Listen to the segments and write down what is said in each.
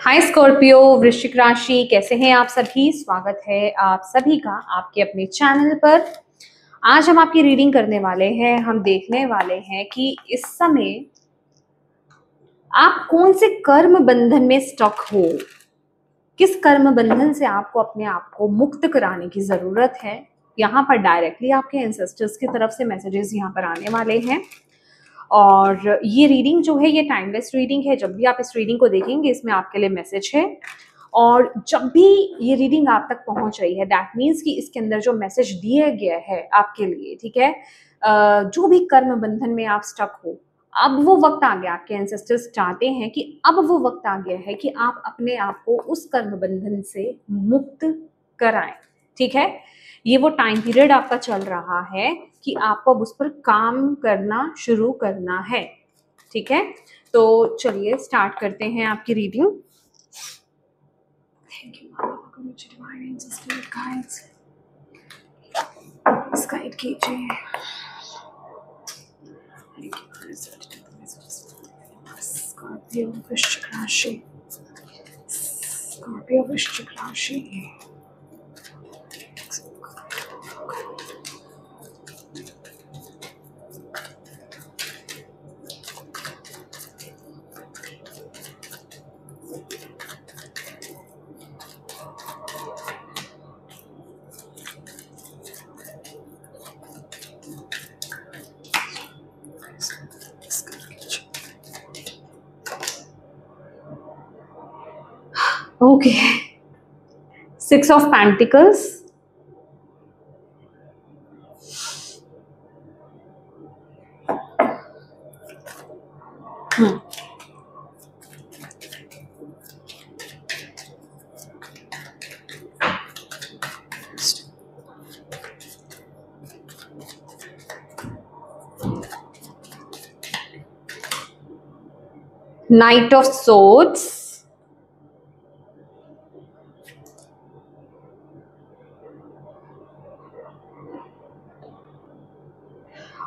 हाय Scorpio, वृश्चिक राशि, कैसे हैं आप सभी। स्वागत है आप सभी का आपके अपने चैनल पर। आज हम आपकी रीडिंग करने वाले हैं। हम देखने वाले हैं कि इस समय आप कौन से कर्म बंधन में स्टक हो, किस कर्म बंधन से आपको अपने आप को मुक्त कराने की जरूरत है। यहाँ पर डायरेक्टली आपके एंसेस्टर्स की तरफ से मैसेजेस यहाँ पर आने वाले हैं। और ये रीडिंग जो है ये टाइमलेस रीडिंग है। जब भी आप इस रीडिंग को देखेंगे इसमें आपके लिए मैसेज है। और जब भी ये रीडिंग आप तक पहुंच रही है दैट मीन्स कि इसके अंदर जो मैसेज दिया गया है आपके लिए, ठीक है। जो भी कर्म बंधन में आप स्टक हो, अब वो वक्त आ गया, आपके एंसेस्टर्स चाहते हैं कि अब वो वक्त आ गया है कि आप अपने आप को उस कर्म बंधन से मुक्त कराएं, ठीक है। ये वो टाइम पीरियड आपका चल रहा है कि आपको उस पर काम करना शुरू करना है, ठीक है। तो चलिए स्टार्ट करते हैं आपकी reading. Thank you, Mama, for your divine and spirit guides. Guide कीजिए। Thank you for receptive messages. Scorpio, वृश्चिक राशि। Scorpio, वृश्चिक राशि। Okay. Six of Pentacles. Knight of Swords.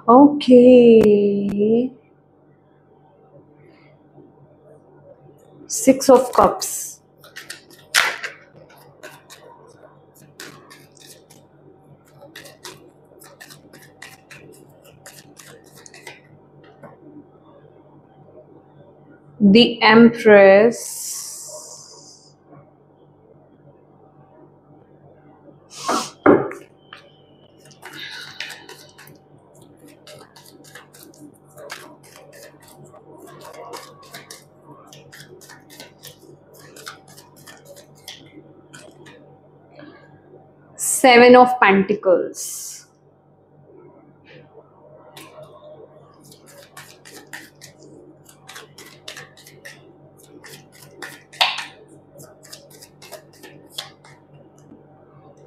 Okay. Six of Cups. The Empress. Seven of Pentacles.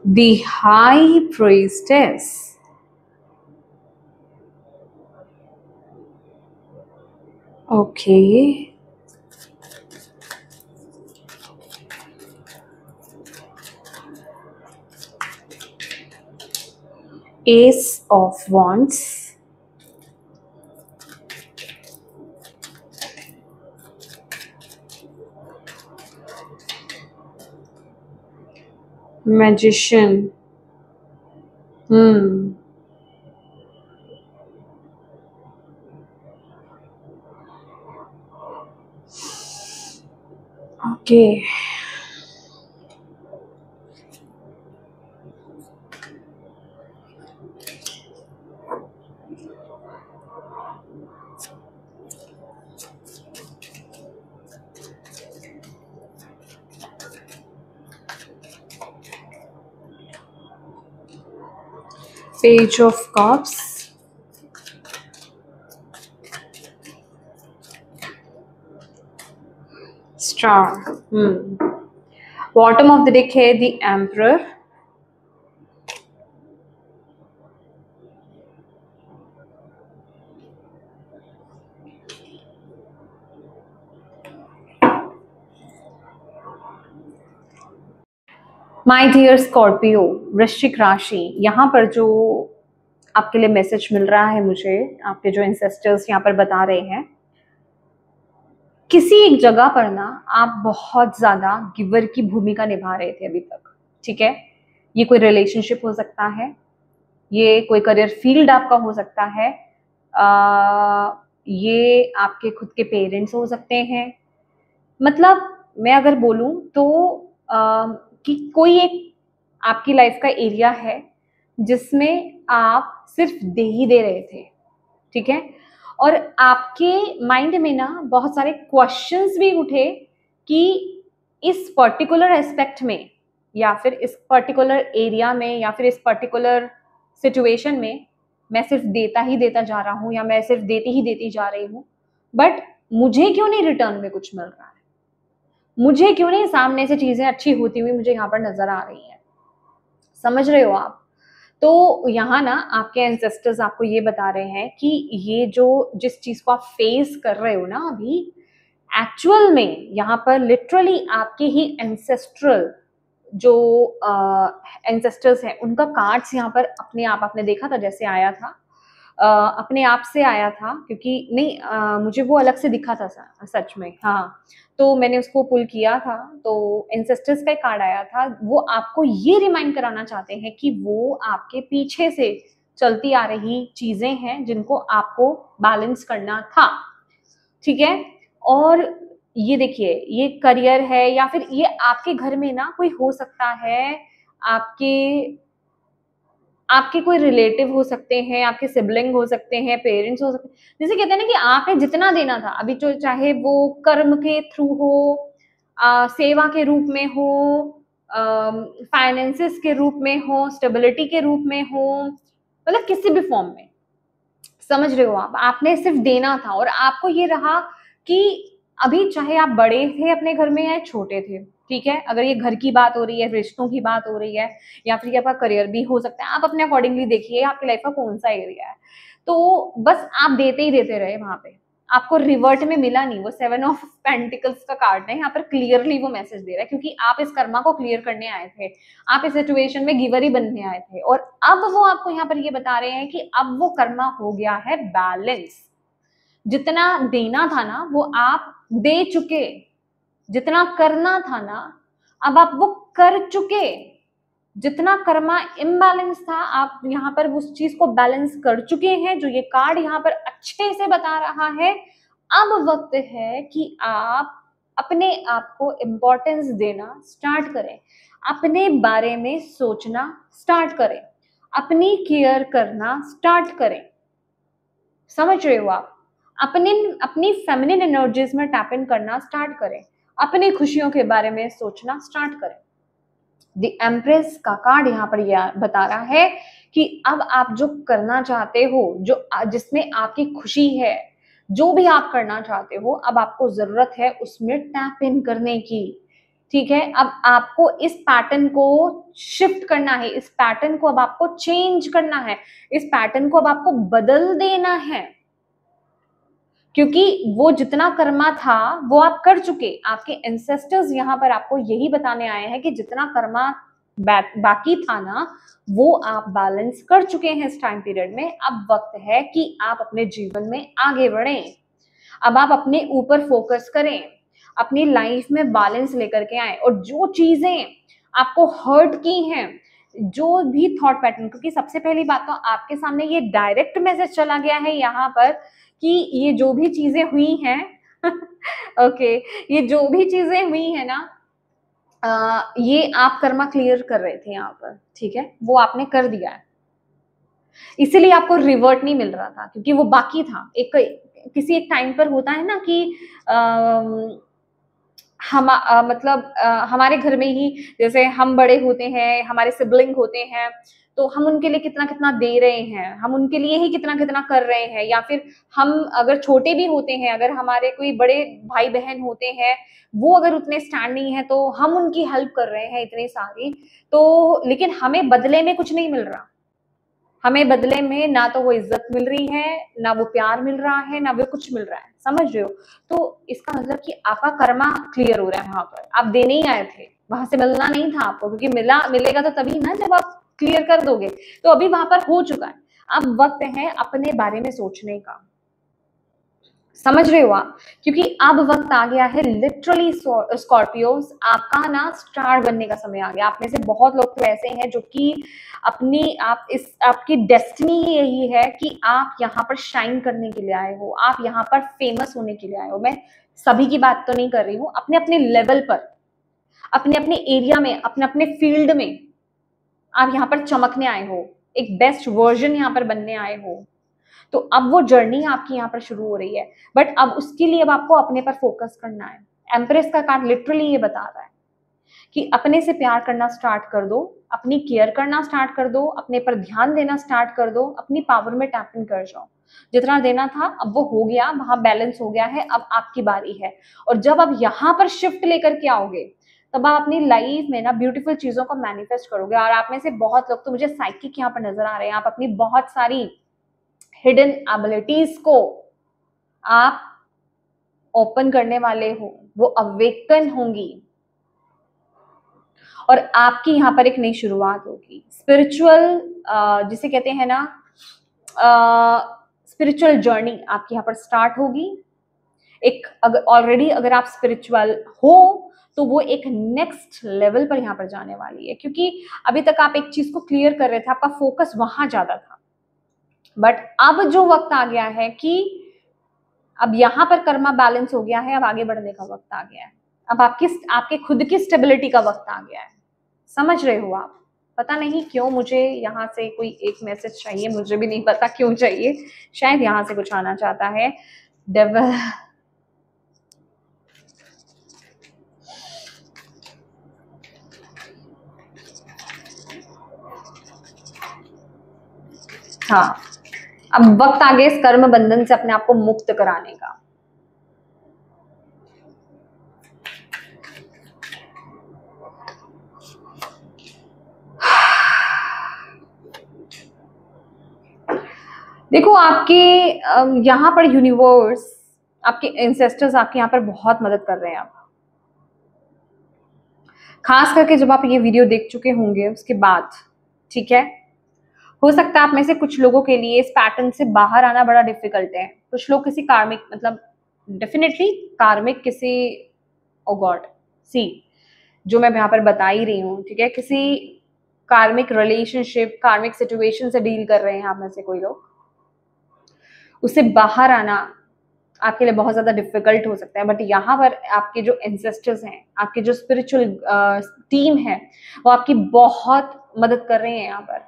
The High Priestess. Okay. Ace of Wands. Magician. Okay. Page of Cups. Star. Bottom of the deck है the Emperor. My dear Scorpio, वृश्चिक राशि, यहाँ पर जो आपके लिए message मिल रहा है मुझे, आपके जो एंसेस्टर्स यहाँ पर बता रहे हैं, किसी एक जगह पर ना आप बहुत ज्यादा गिवर की भूमिका निभा रहे थे अभी तक, ठीक है। ये कोई रिलेशनशिप हो सकता है, ये कोई करियर फील्ड आपका हो सकता है, ये आपके खुद के पेरेंट्स हो सकते हैं। मतलब मैं अगर बोलूं तो कि कोई एक आपकी लाइफ का एरिया है जिसमें आप सिर्फ दे ही दे रहे थे, ठीक है। और आपके माइंड में ना बहुत सारे क्वेश्चंस भी उठे कि इस पर्टिकुलर एस्पेक्ट में या फिर इस पर्टिकुलर एरिया में या फिर इस पर्टिकुलर सिचुएशन में मैं सिर्फ देता ही देता जा रहा हूँ या मैं सिर्फ देती ही देती जा रही हूँ, बट मुझे क्यों नहीं रिटर्न में कुछ मिल रहा है, मुझे क्यों नहीं सामने से चीजें अच्छी होती हुई मुझे यहाँ पर नजर आ रही हैं। समझ रहे हो आप? तो यहाँ ना आपके एंसेस्टर्स आपको ये बता रहे हैं कि ये जो जिस चीज को आप फेस कर रहे हो ना अभी, एक्चुअल में यहाँ पर लिटरली आपके ही एंसेस्ट्रल जो एंसेस्टर्स हैं उनका कार्ड्स यहाँ पर अपने आप आपने देखा था जैसे आया था, अपने आप से आया था, क्योंकि नहीं मुझे वो अलग से दिखा था सच में, हाँ। तो मैंने उसको पुल किया था तो एंसेस्टर्स का कार्ड आया था। वो आपको ये रिमाइंड कराना चाहते हैं कि वो आपके पीछे से चलती आ रही चीजें हैं जिनको आपको बैलेंस करना था, ठीक है। और ये देखिए ये करियर है या फिर ये आपके घर में ना कोई हो सकता है, आपके आपके कोई रिलेटिव हो सकते हैं, आपके सिबलिंग हो सकते हैं, पेरेंट्स हो सकते हैं। जैसे कहते हैं ना कि आपने जितना देना था अभी, तो चाहे वो कर्म के थ्रू हो, सेवा के रूप में हो, फाइनेंसेस के रूप में हो, स्टेबिलिटी के रूप में हो, मतलब किसी भी फॉर्म में, समझ रहे हो आप, आपने सिर्फ देना था। और आपको ये रहा कि अभी चाहे आप बड़े थे अपने घर में या छोटे थे, ठीक है, अगर ये घर की बात हो रही है, रिश्तों की बात हो रही है, या फिर आपका करियर भी हो सकता है, आप अपने अकॉर्डिंगली देखिए आपकी लाइफ का कौन सा एरिया है। तो बस आप देते ही देते रहे, वहां पे आपको रिवर्ट में मिला नहीं। वो 7 ऑफ पेंटिकल्स का कार्ड है यहाँ पर, क्लियरली वो मैसेज दे रहा है, क्योंकि आप इस कर्मा को क्लियर करने आए थे, आप इस सिचुएशन में गिवर ही बनने आए थे। और अब वो आपको यहाँ पर ये बता रहे हैं कि अब वो कर्मा हो गया है बैलेंस। जितना देना था ना वो आप दे चुके, जितना करना था ना अब आप वो कर चुके, जितना कर्मा इम्बैलेंस था आप यहाँ पर उस चीज को बैलेंस कर चुके हैं, जो ये कार्ड यहाँ पर अच्छे से बता रहा है। अब वक्त है कि आप अपने आप को इम्पोर्टेंस देना स्टार्ट करें, अपने बारे में सोचना स्टार्ट करें, अपनी केयर करना स्टार्ट करें। समझ रहे हो आप? अपनी फेमिनिन एनर्जीज में टैप इन करना स्टार्ट करें, अपनी खुशियों के बारे में सोचना स्टार्ट करें। द एम्प्रेस का कार्ड यहाँ पर यह बता रहा है कि अब आप जो करना चाहते हो, जो जिसमें आपकी खुशी है, जो भी आप करना चाहते हो, अब आपको जरूरत है उसमें टैप इन करने की, ठीक है। अब आपको इस पैटर्न को शिफ्ट करना है, इस पैटर्न को अब आपको चेंज करना है, इस पैटर्न को अब आपको बदल देना है, क्योंकि वो जितना कर्मा था वो आप कर चुके। आपके एंसेस्टर्स यहाँ पर आपको यही बताने आए हैं कि जितना कर्मा बाकी था ना वो आप बैलेंस कर चुके हैं इस टाइम पीरियड में। अब वक्त है कि आप अपने जीवन में आगे बढ़ें, अब आप अपने ऊपर फोकस करें, अपनी लाइफ में बैलेंस लेकर के आए। और जो चीजें आपको हर्ट की हैं, जो भी थॉट पैटर्न, क्योंकि सबसे पहली बात तो आपके सामने ये डायरेक्ट मैसेज चला गया है यहाँ पर कि ये जो भी चीजें हुई हैं ओके, ये जो भी चीजें हुई है ना ये आप कर्मा क्लियर कर रहे थे यहाँ पर, ठीक है, वो आपने कर दिया है, इसीलिए आपको रिवर्ट नहीं मिल रहा था, क्योंकि वो बाकी था। एक किसी एक टाइम पर होता है ना कि मतलब हमारे घर में ही जैसे हम बड़े होते हैं, हमारे सिबलिंग होते हैं, तो हम उनके लिए कितना कितना दे रहे हैं, हम उनके लिए ही कितना कितना कर रहे हैं। या फिर हम अगर छोटे भी होते हैं, अगर हमारे कोई बड़े भाई बहन होते हैं, वो अगर उतने स्टैंड नहीं है तो हम उनकी हेल्प कर रहे हैं इतनी सारी, तो लेकिन हमें बदले में कुछ नहीं मिल रहा, हमें बदले में ना तो वो इज्जत मिल रही है, ना वो प्यार मिल रहा है, ना वो कुछ मिल रहा है। समझ रहे हो? तो इसका मतलब कि आपका कर्मा क्लियर हो रहा है, वहां पर आप देने ही आए थे, वहां से मिलना नहीं था आपको, क्योंकि मिलेगा तो तभी ना जब आप क्लियर कर दोगे। तो अभी वहां पर हो चुका है, अब वक्त है अपने बारे में सोचने का। समझ रहे हो आप? क्योंकि अब वक्त आ गया है लिटरली स्कॉर्पियोस, आपका ना स्टार बनने का समय आ गया। आप में से बहुत लोग तो ऐसे हैं जो कि आपकी डेस्टिनी ही यही है कि आप यहाँ पर शाइन करने के लिए आए हो, आप यहाँ पर फेमस होने के लिए आए हो। मैं सभी की बात तो नहीं कर रही हूँ, अपने अपने लेवल पर, अपने अपने एरिया में, अपने अपने फील्ड में आप यहाँ पर चमकने आए हो, एक बेस्ट वर्जन यहाँ पर बनने आए हो। तो अब वो जर्नी आपकी यहाँ पर शुरू हो रही है, बट अब उसके लिए अब आपको अपने पर फोकस करना है। एम्प्रेस का कार्ड लिटरली ये बता रहा है कि अपने से प्यार करना स्टार्ट कर दो, अपनी केयर करना स्टार्ट कर दो, अपने पर ध्यान देना स्टार्ट कर दो, अपनी पावर में टैप इन कर जाओ। जितना देना था अब वो हो गया, वहां बैलेंस हो गया है, अब आपकी बारी है। और जब आप यहाँ पर शिफ्ट लेकर के आओगे, तब आप अपनी लाइफ में ना ब्यूटीफुल चीजों को मैनिफेस्ट करोगे। और आप में से बहुत लोग तो मुझे साइकिक यहाँ पर नजर आ रहे हैं, आप अपनी बहुत सारी हिडन एबिलिटीज को आप ओपन करने वाले हो, वो अवेकन होंगी और आपकी यहाँ पर एक नई शुरुआत होगी। स्पिरिचुअल जिसे कहते हैं ना, स्पिरिचुअल जर्नी आपकी यहाँ पर स्टार्ट होगी। एक अगर आप स्पिरिचुअल हो तो वो एक नेक्स्ट लेवल पर यहाँ पर जाने वाली है, क्योंकि अभी तक आप एक चीज को क्लियर कर रहे थे, आपका फोकस वहां ज्यादा था। बट अब जो वक्त आ गया है कि अब यहाँ पर कर्मा बैलेंस हो गया है, अब आगे बढ़ने का वक्त आ गया है, अब आपके खुद की स्टेबिलिटी का वक्त आ गया है। समझ रहे हो आप? पता नहीं क्यों मुझे यहाँ से कोई एक मैसेज चाहिए, मुझे भी नहीं पता क्यों चाहिए, शायद यहाँ से कुछ आना चाहता है डेविल। हाँ, अब वक्त आ गया इस कर्म बंधन से अपने आप को मुक्त कराने का। देखो, आपके यहाँ पर यूनिवर्स, आपके एंसेस्टर्स आपके यहाँ पर बहुत मदद कर रहे हैं। आप खास करके जब आप ये वीडियो देख चुके होंगे उसके बाद, ठीक है, हो सकता है आप में से कुछ लोगों के लिए इस पैटर्न से बाहर आना बड़ा डिफिकल्ट है। कुछ लोग किसी कार्मिक, मतलब डेफिनेटली कार्मिक किसी, ओ गॉड, सी जो मैं यहाँ पर बता ही रही हूँ, ठीक है, किसी कार्मिक रिलेशनशिप, कार्मिक सिचुएशन से डील कर रहे हैं आप में से कोई लोग। उससे बाहर आना आपके लिए बहुत ज्यादा डिफिकल्ट हो सकता है, बट यहाँ पर आपके जो एंसेस्टर्स हैं, आपके जो स्पिरिचुअल टीम है, वो आपकी बहुत मदद कर रहे हैं यहाँ पर।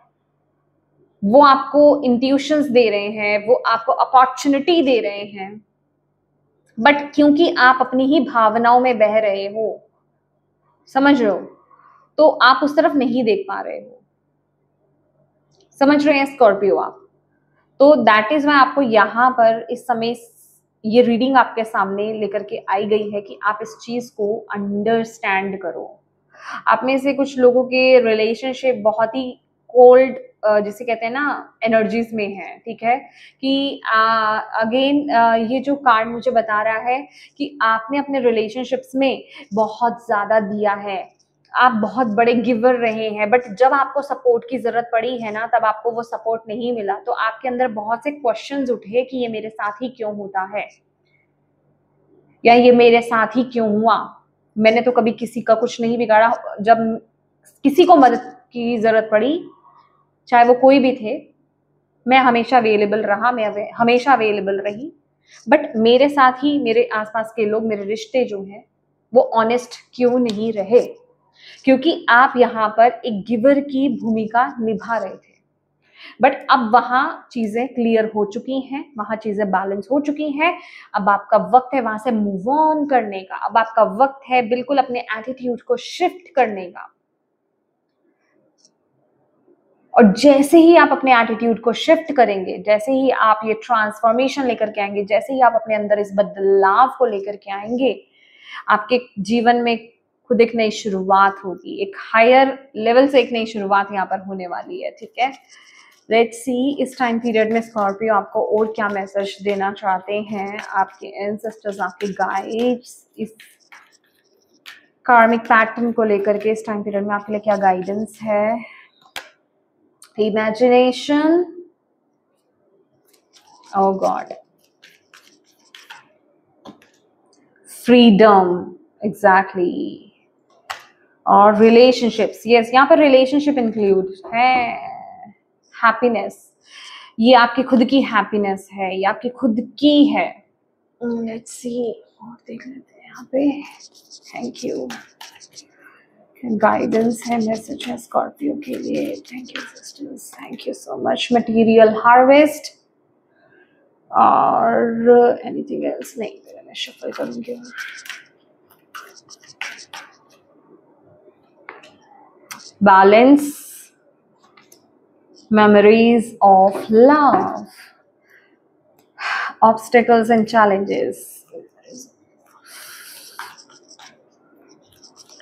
वो आपको इंट्यूशंस दे रहे हैं, वो आपको अपॉर्चुनिटी दे रहे हैं, बट क्योंकि आप अपनी ही भावनाओं में बह रहे हो, समझ रहे हो, तो आप उस तरफ नहीं देख पा रहे हो। समझ रहे हैं स्कॉर्पियो आप? तो दैट इज वाई आपको यहाँ पर इस समय ये रीडिंग आपके सामने लेकर के आई गई है कि आप इस चीज को अंडरस्टैंड करो। आप में से कुछ लोगों के रिलेशनशिप बहुत ही कोल्ड, जिसे कहते हैं ना, एनर्जीज में है, ठीक है, कि अगेन ये जो कार्ड मुझे बता रहा है कि आपने अपने रिलेशनशिप्स में बहुत ज्यादा दिया है, आप बहुत बड़े गिवर रहे हैं, बट जब आपको सपोर्ट की जरूरत पड़ी है ना, तब आपको वो सपोर्ट नहीं मिला। तो आपके अंदर बहुत से क्वेश्चंस उठे कि ये मेरे साथ ही क्यों होता है, या ये मेरे साथ ही क्यों हुआ, मैंने तो कभी किसी का कुछ नहीं बिगाड़ा। जब किसी को मदद की जरूरत पड़ी, चाहे वो कोई भी थे, मैं हमेशा अवेलेबल रहा, मैं हमेशा अवेलेबल रही, बट मेरे साथ ही मेरे आसपास के लोग, मेरे रिश्ते जो हैं, वो ऑनेस्ट क्यों नहीं रहे? क्योंकि आप यहाँ पर एक गिवर की भूमिका निभा रहे थे। बट अब वहां चीजें क्लियर हो चुकी हैं, वहां चीजें बैलेंस हो चुकी हैं। अब आपका वक्त है वहां से मूव ऑन करने का, अब आपका वक्त है बिल्कुल अपने एटीट्यूड को शिफ्ट करने का। और जैसे ही आप अपने एटीट्यूड को शिफ्ट करेंगे, जैसे ही आप ये ट्रांसफॉर्मेशन लेकर के आएंगे, जैसे ही आप अपने अंदर इस बदलाव को लेकर के आएंगे, आपके जीवन में खुद एक नई शुरुआत होगी, एक हायर लेवल से एक नई शुरुआत यहाँ पर होने वाली है, ठीक है। लेट्स सी इस टाइम पीरियड में स्कॉर्पियो आपको और क्या मैसेज देना चाहते हैं, आपके एंसेस्टर्स, आपके गाइड्स इस कार्मिक पैटर्न को लेकर के इस टाइम पीरियड में आपके लिए क्या गाइडेंस है। Imagination, oh god, freedom, exactly. और रिलेशनशिप्स, यस, यहाँ पर रिलेशनशिप इंक्लूड है। हैप्पीनेस, ये आपकी खुद की हैप्पीनेस है, ये आपकी खुद की है। लेट्स सी, और देख लेते हैं यहाँ पे। Thank you. गाइडेंस है, मैसेज है स्कॉर्पियो के लिए। Thank you sisters, thank you so much. Material harvest और एनीथिंग एल्स नहीं, मैं शफल करूंगी। Balance, memories of love, obstacles and challenges.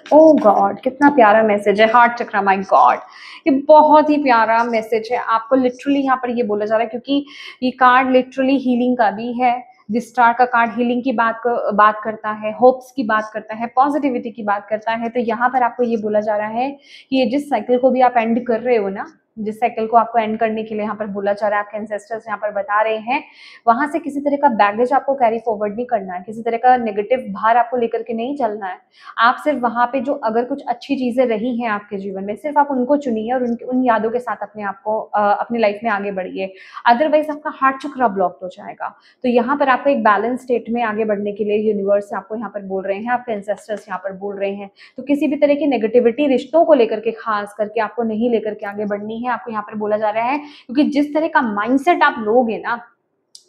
Oh God, कितना प्यारा मैसेज है। हार्ट चक्रा, माय गॉड, ये बहुत ही प्यारा मैसेज है। आपको लिटरली यहाँ पर ये बोला जा रहा है, क्योंकि ये कार्ड लिटरली हीलिंग का भी है। दिस स्टार का कार्ड हीलिंग की बात करता है, होप्स की बात करता है, पॉजिटिविटी की बात करता है। तो यहाँ पर आपको ये बोला जा रहा है कि ये जिस साइकिल को भी आप एंड कर रहे हो ना, जिस साइकिल को आपको एंड करने के लिए यहाँ पर बोला जा रहा है, आपके एंसेस्टर्स यहाँ पर बता रहे हैं, वहां से किसी तरह का बैगेज आपको कैरी फॉरवर्ड नहीं करना है, किसी तरह का नेगेटिव भार आपको लेकर के नहीं चलना है। आप सिर्फ वहां पे जो अगर कुछ अच्छी चीजें रही हैं आपके जीवन में, सिर्फ आप उनको चुनिए और उन यादों के साथ अपने आप को अपनी लाइफ में आगे बढ़िए। अदरवाइज आपका हार्ट चक्रा ब्लॉक हो जाएगा। तो यहाँ पर आपको एक बैलेंस स्टेट में आगे बढ़ने के लिए यूनिवर्स आपको यहाँ पर बोल रहे हैं, आपके एंसेस्टर्स यहाँ पर बोल रहे हैं। तो किसी भी तरह की नेगेटिविटी रिश्तों को लेकर के खास करके आपको नहीं लेकर के आगे बढ़नी है, आपको यहाँ पर बोला जा रहा है। क्योंकि जिस तरह का माइंडसेट आप लोगे ना,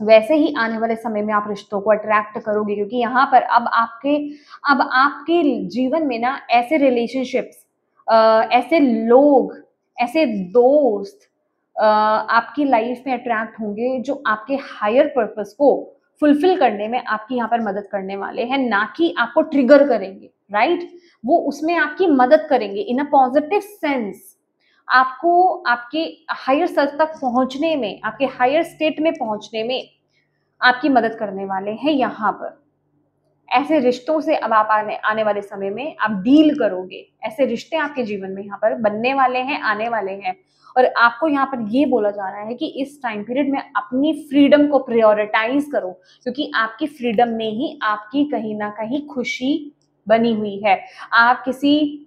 वैसे ही आने वाले समय में आप रिश्तों को अट्रैक्ट करोगे। क्योंकि यहाँ पर अब आपके जीवन में ना ऐसे रिलेशनशिप्स, ऐसे लोग, ऐसे दोस्त आपकी लाइफ में अट्रैक्ट होंगे जो आपके हायर पर्पस को फुलफिल करने में आपकी यहाँ पर मदद करने वाले हैं, ना कि आपको ट्रिगर करेंगे, राइट। वो उसमें आपकी मदद करेंगे इन अ पॉजिटिव सेंस। आपको आपके हायर सेल्फ तक पहुंचने में, आपके हायर स्टेट में पहुंचने में आपकी मदद करने वाले हैं। यहाँ पर ऐसे रिश्तों से अब आप आने वाले समय में आप डील करोगे। ऐसे रिश्ते आपके जीवन में यहाँ पर बनने वाले हैं, आने वाले हैं। और आपको यहाँ पर ये बोला जा रहा है कि इस टाइम पीरियड में अपनी फ्रीडम को प्रायोरिटाइज करो, क्योंकि आपकी फ्रीडम में ही आपकी कहीं ना कहीं खुशी बनी हुई है। आप किसी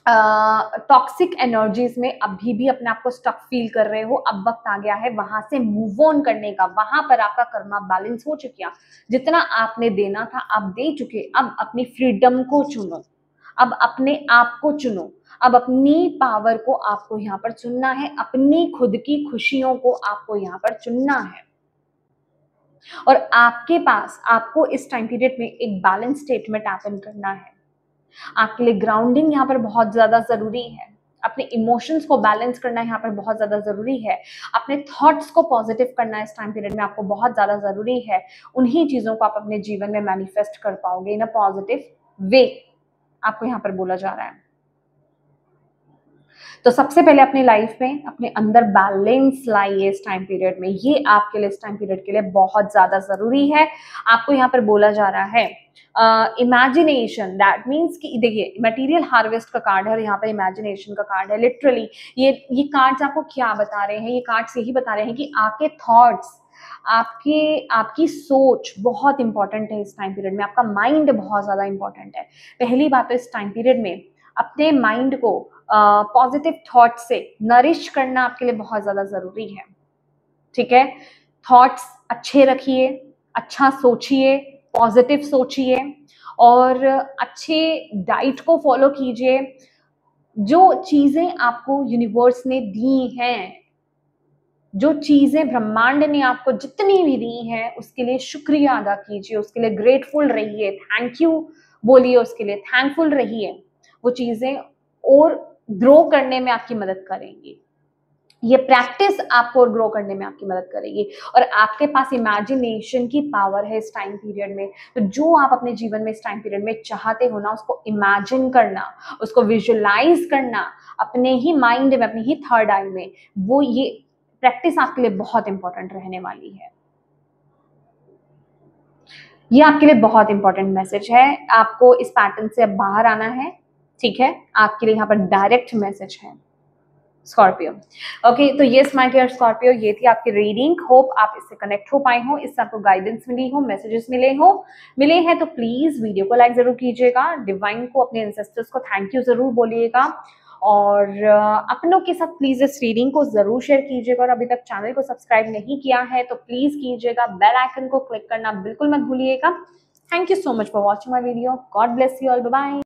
टॉक्सिक एनर्जीज में अभी भी अपने आप को स्टक फील कर रहे हो, अब वक्त आ गया है वहां से मूव ऑन करने का। वहां पर आपका कर्मा बैलेंस हो चुका, जितना आपने देना था आप दे चुके। अब अपनी फ्रीडम को चुनो, अब अपने आप को चुनो, अब अपनी पावर को आपको यहाँ पर चुनना है, अपनी खुद की खुशियों को आपको यहाँ पर चुनना है। और आपके पास, आपको इस टाइम पीरियड में एक बैलेंस स्टेट में टैप इन करना है। आपके लिए ग्राउंडिंग यहाँ पर बहुत ज्यादा जरूरी है। अपने इमोशंस को बैलेंस करना यहाँ पर बहुत ज्यादा जरूरी है। अपने थॉट्स को पॉजिटिव करना इस टाइम पीरियड में आपको बहुत ज्यादा जरूरी है। उन्हीं चीजों को आप अपने जीवन में मैनिफेस्ट कर पाओगे इन अ पॉजिटिव वे, आपको यहाँ पर बोला जा रहा है। तो सबसे पहले अपनी लाइफ में अपने अंदर बैलेंस लाइए इस टाइम पीरियड में। ये आपके लिए इस टाइम पीरियड के लिए बहुत ज्यादा जरूरी है। आपको यहाँ पर बोला जा रहा है इमेजिनेशन, दैट मीन्स कि देखिए मटेरियल हार्वेस्ट का कार्ड है और यहाँ पर इमेजिनेशन का कार्ड है। लिटरली ये कार्ड्स आपको क्या बता रहे हैं? ये कार्ड्स यही बता रहे हैं कि आपके थॉट्स, आपकी सोच बहुत इंपॉर्टेंट है इस टाइम पीरियड में। आपका माइंड बहुत ज्यादा इंपॉर्टेंट है। पहली बात तो इस टाइम पीरियड में अपने माइंड को पॉजिटिव थॉट से नरिश करना आपके लिए बहुत ज्यादा जरूरी है, ठीक है। थॉट्स अच्छे रखिए, अच्छा सोचिए, पॉजिटिव सोचिए और अच्छे डाइट को फॉलो कीजिए। जो चीजें आपको यूनिवर्स ने दी हैं, जो चीजें ब्रह्मांड ने आपको जितनी भी दी हैं, उसके लिए शुक्रिया अदा कीजिए, उसके लिए ग्रेटफुल रहिए, थैंक यू बोलिए, उसके लिए थैंकफुल रहिए। वो चीजें और ग्रो करने में आपकी मदद करेंगी। ये प्रैक्टिस आपको और ग्रो करने में आपकी मदद करेगी। और आपके पास इमेजिनेशन की पावर है इस टाइम पीरियड में। तो जो आप अपने जीवन में इस टाइम पीरियड में चाहते हो ना, उसको इमेजिन करना, उसको विजुअलाइज करना अपने ही माइंड में, अपनी ही थर्ड आई में, वो ये प्रैक्टिस आपके लिए बहुत इंपॉर्टेंट रहने वाली है। ये आपके लिए बहुत इंपॉर्टेंट मैसेज है। आपको इस पैटर्न से अब बाहर आना है, ठीक है। आपके लिए यहाँ पर डायरेक्ट मैसेज है। स्कॉर्पियो। ओके, तो ये माय डियर स्कॉर्पियो, ये थी आपकी रीडिंग। होप आप इससे कनेक्ट हो पाए हो, इससे आपको गाइडेंस मिली हो, मैसेजेस मिले हैं तो प्लीज वीडियो को लाइक जरूर कीजिएगा, डिवाइन को, अपने एंसेस्टर्स को थैंक यू जरूर बोलिएगा, और अपनों के साथ प्लीज इस रीडिंग को जरूर शेयर कीजिएगा। और अभी तक चैनल को सब्सक्राइब नहीं किया है तो प्लीज कीजिएगा, बेल आइकन को क्लिक करना बिल्कुल मत भूलिएगा। Thank you so much for watching my video. God bless you all, bye bye.